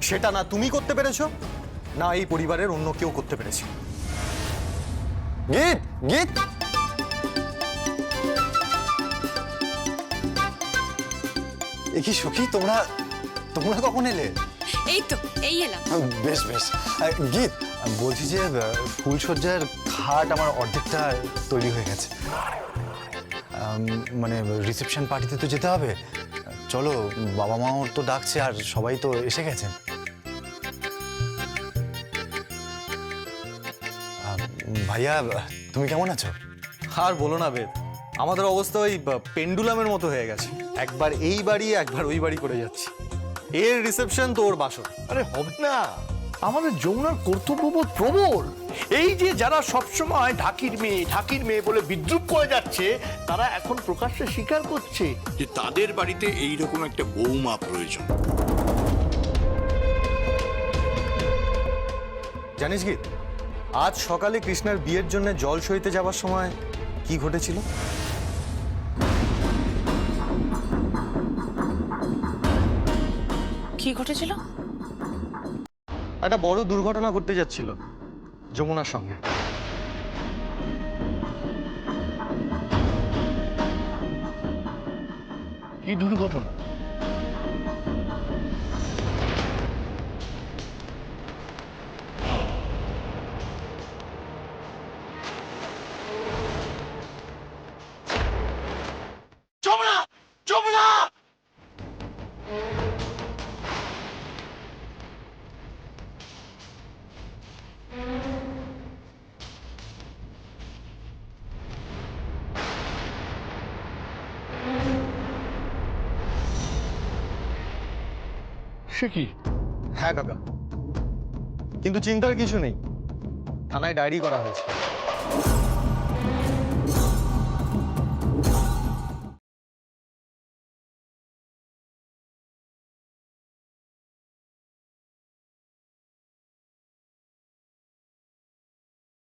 সেটা না তুমি করতে পেরেছো, না এই পরিবারের অন্য কেউ করতে পেরেছে। গীত, গীত, এ কি সখী, তোমরা তোমরা কখন এলে? এই তো এই এলাম। বেশ বেশ। গীত, বলছি যে ফুলসজ্জার খাট আমার অর্ধেকটা তৈরি হয়ে গেছে। মানে রিসেপশন পার্টিতে তো যেতে হবে। চলো, বাবা মাও তো ডাকছে আর সবাই তো এসে গেছেন। ভাইয়া, তুমি কেমন আছো? আর বলো না বেদ, আমাদের অবস্থা ওই পেন্ডুলামের মতো হয়ে গেছে, একবার এই বাড়ি একবার ওই বাড়ি করে যাচ্ছি। এর রিসেপশন তো ওর বাসর। আরে হবে না, আমাদের যমুনার কর্তব্যবোধ প্রবল। এই যে যারা সবসময় ঢাকির মেয়ে বলে বিদ্রুপ করে যাচ্ছে, তারা এখন প্রকাশ্যে স্বীকার করছে যে তাদের বাড়িতে এইরকম একটা বৌমা প্রয়োজন। জানিস কি, আজ সকালে কৃষ্ণার বিয়ের জন্য জল সইতে যাওয়ার সময় কি ঘটেছিল? কি ঘটেছিল? একটা বড় দুর্ঘটনা ঘটতে যাচ্ছিল যমুনার সঙ্গে। কি দুর্ঘটনা? যমুনা, যমুনা! সে কি? হ্যাঁ কাকা, কিন্তু চিন্তার কিছু নেই, থানায় ডায়েরি করা হয়েছে।